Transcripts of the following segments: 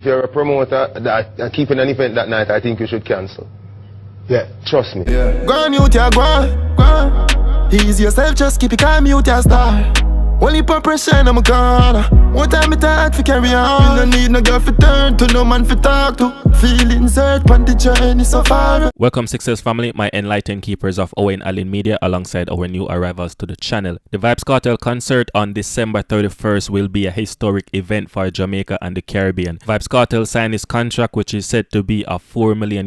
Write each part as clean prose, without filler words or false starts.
If you're a promoter that keeping an event that night, I think you should cancel. Yeah, trust me. Yeah. Go on, mute ya, go on. Ease yourself, just keep it calm, mute ya, star. Only put pressure in my corner. What time it hard to carry on? You no need no girl for turn to, no man for talk to. Feelings hurt on the journey so far. Welcome Success family, my enlightened keepers of Øwayne Media alongside our new arrivals to the channel. The Vybz Kartel concert on December 31st will be a historic event for Jamaica and the Caribbean. Vybz Kartel signed his contract, which is said to be a $4 million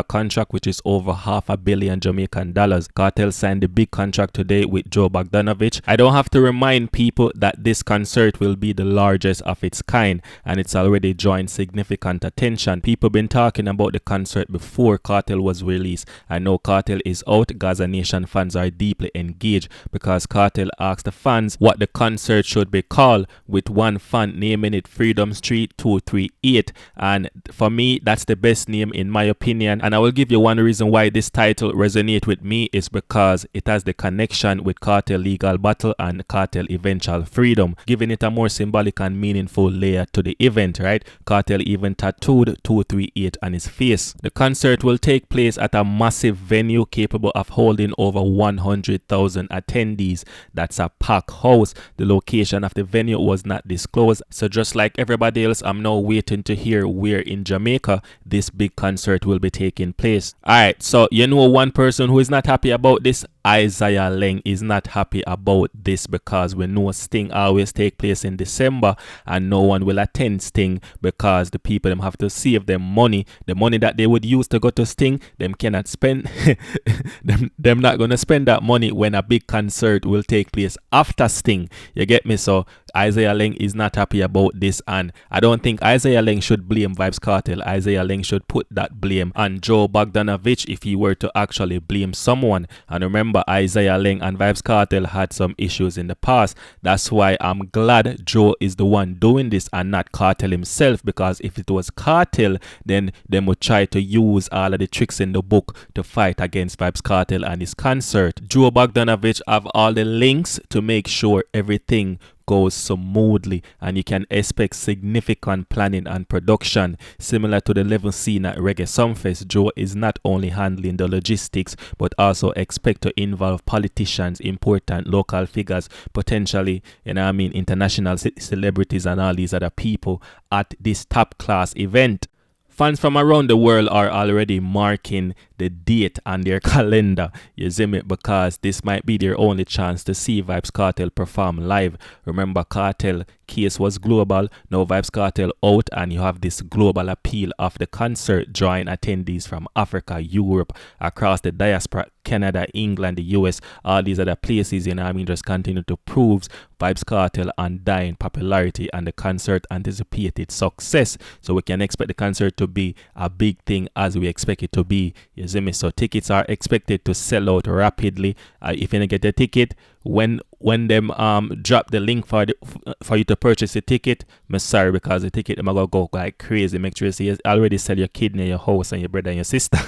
contract, which is over $500 million Jamaican dollars. Cartel signed the big contract today with Joe Bogdanovich. I don't have to remind people that this concert will be the largest of its kind, and it's already drawing significant attention. People been talking about the concert before Cartel was released. I know Cartel is out. Gaza Nation fans are deeply engaged because Cartel asked the fans what the concert should be called, with one fan naming it Freedom Street 238, and for me that's the best name in my opinion. And I will give you one reason why this title resonates with me is because it has the connection with Cartel legal battle and Cartel eventual freedom, giving it a more symbolic and meaningful layer to the event, right? Cartel even tattooed 238 on his face. The concert will take place at a massive venue capable of holding over 100,000 attendees. That's a packed house. The location of the venue was not disclosed, so just like everybody else, I'm now waiting to hear where in Jamaica this big concert will be taking place. Alright, so you know one person who is not happy about this? Isaiah Leng is not happy about this because we know Sting always take place in December and no one will attend Sting because the people them have to save them money. The money that they would use to go to Sting, them cannot spend. them not gonna spend that money when a big concert will take place after Sting. You get me? So Isaiah Leng is not happy about this, and I don't think Isaiah Leng should blame Vybz Kartel. Isaiah Leng should put that blame on Joe Bogdanovich if he were to actually blame someone. And remember, Isaiah Leng and Vybz Kartel had some issues in the past. That's why I'm glad Joe is the one doing this and not Cartel himself, because if it was Cartel, then they would try to use all of the tricks in the book to fight against Vybz Kartel and his concert. Joe Bogdanovich have all the links to make sure everything goes smoothly, and you can expect significant planning and production similar to the level seen at Reggae Sumfest. Joe is not only handling the logistics but also expect to involve politicians, important local figures, potentially international celebrities and all these other people at this top class event. Fans from around the world are already marking the date on their calendar, you see me, because this might be their only chance to see Vybz Kartel perform live. Remember, Cartel case was global. Now Vybz Kartel out, and you have this global appeal of the concert drawing attendees from Africa, Europe, across the diaspora, Canada, England, the US, all these other places, just continue to prove Vybz Kartel undying popularity and the concert anticipated success. So we can expect the concert to be a big thing as we expect it to be. You see me? So tickets are expected to sell out rapidly. If you don't get a ticket, when them drop the link for you to purchase a ticket, I'm sorry, because the ticket them gonna go like crazy. Make sure you already sell your kidney, your house, and your brother and your sister.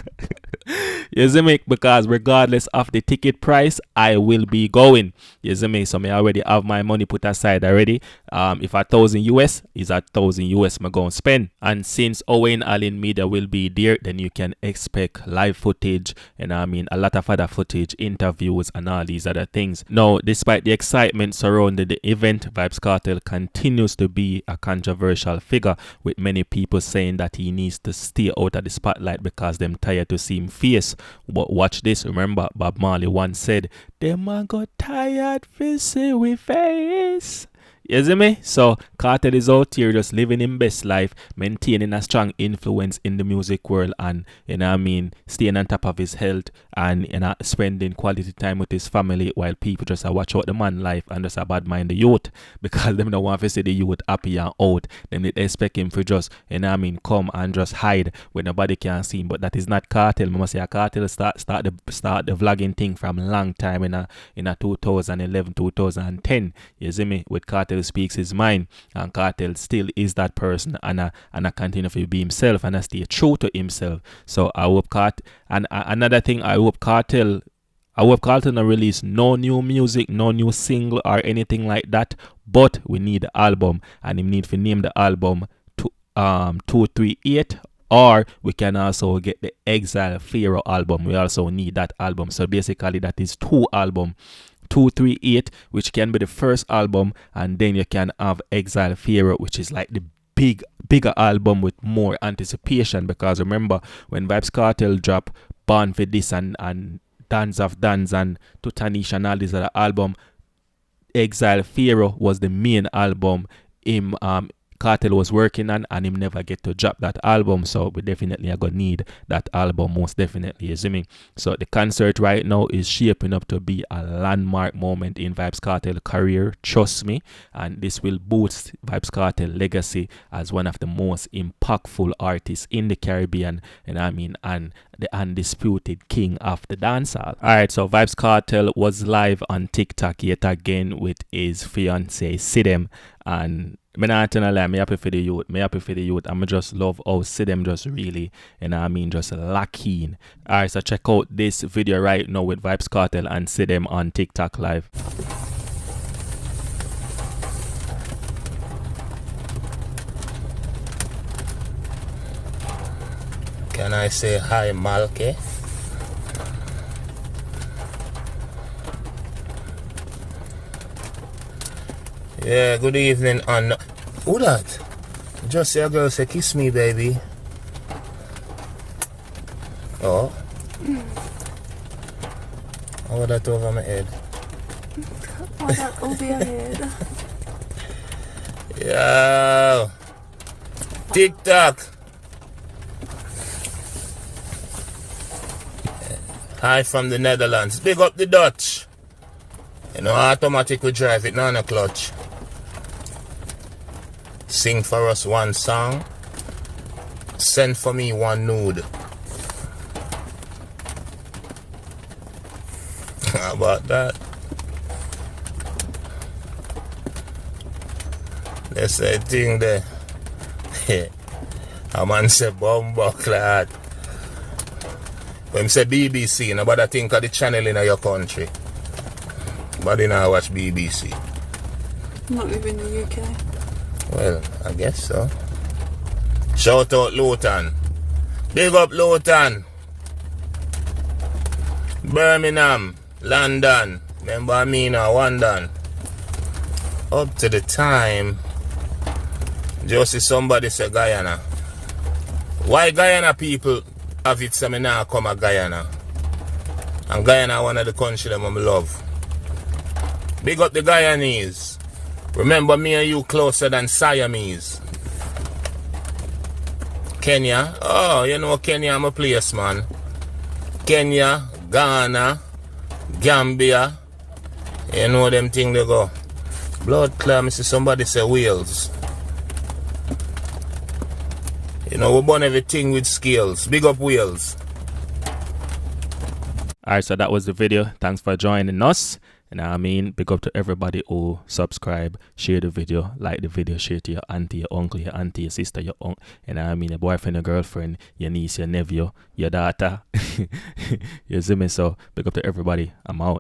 You see me? Because regardless of the ticket price, I will be going. You see me? So I already have my money put aside already. If $1,000 is $1,000 I'm going to spend. And since Øwayne Media will be there, then you can expect live footage and a lot of other footage, interviews and all these other things. Now, despite the excitement surrounding the event, Vybz Kartel continues to be a controversial figure, with many people saying that he needs to stay out of the spotlight because them tired to see him face. But watch this. Remember, Bob Marley once said, "Them a got tired to see we face." You see me? So Cartel is out here just living his best life, maintaining a strong influence in the music world, and staying on top of his health and spending quality time with his family, while people just watch out the man life and just bad mind the youth, because them don't want to see the youth happy and out. Then they expect him to just come and just hide when nobody can see him. But that is not Cartel. I must say Cartel start the vlogging thing from long time in 2011, 2010. You see me? With Cartel speaks his mind, and Cartel still is that person, and I continue to be himself and I stay true to himself. So I hope another thing, I hope Cartel not release no new music, no new single or anything like that, but we need the album, and we need to name the album 238, or we can also get the Exile Pharaoh album. We also need that album. So basically that is 2 albums. 238, which can be the first album, and then you can have Exile Pharaoh, which is like the bigger album with more anticipation, because remember when Vybz Kartel dropped Born for This and Dance of Dance and Tutanish and all these other album, Exile Pharaoh was the main album him Cartel was working on, and him never get to drop that album. So we definitely are gonna need that album, most definitely, you see me. So the concert right now is shaping up to be a landmark moment in Vybz Kartel career, trust me, and this will boost Vybz Kartel legacy as one of the most impactful artists in the Caribbean, and I mean, and the undisputed king of the dancehall. Alright, so Vybz Kartel was live on TikTok yet again with his fiancée Sidem, and I'm not gonna lie, I'm happy for the youth. I'm just love how Sidem just really, you know what I mean, just lock in. Alright, so check out this video right now with Vybz Kartel and Sidem on TikTok live. Can I say hi, Malke? Yeah, good evening. Who that? Just say a girl say, kiss me, baby. Oh. How that over my head? Oh, that over your head. Yo. TikTok. Hi from the Netherlands. Big up the Dutch. You know, automatic we drive it, not on a clutch. Sing for us one song. Send for me one nude. How about that? Let's say thing there. A man say bomba clad. When him say BBC, nobody think of the channel in your country. Nobody now watch BBC. Not even the UK. Well, I guess so. Shout out Luton. Big up Luton. Birmingham, London. Remember me now, London. Up to the time, just see somebody say Guyana. Why Guyana people have it say me now come a Guyana? And Guyana one of the country that I love. Big up the Guyanese. Remember me and you closer than Siamese. Kenya. Oh, you know Kenya, I'm a place, man. Kenya, Ghana, Gambia. You know them thing they go. Blood clot, me see somebody say Wales. You know, we burn everything with scales. Big up Wales. Alright, so that was the video. Thanks for joining us. And I mean, big up to everybody who subscribe, share the video, like the video, share to your auntie, your uncle, your auntie, your sister, your uncle, and I mean your boyfriend, your girlfriend, your niece, your nephew, your daughter. You see me? So big up to everybody. I'm out.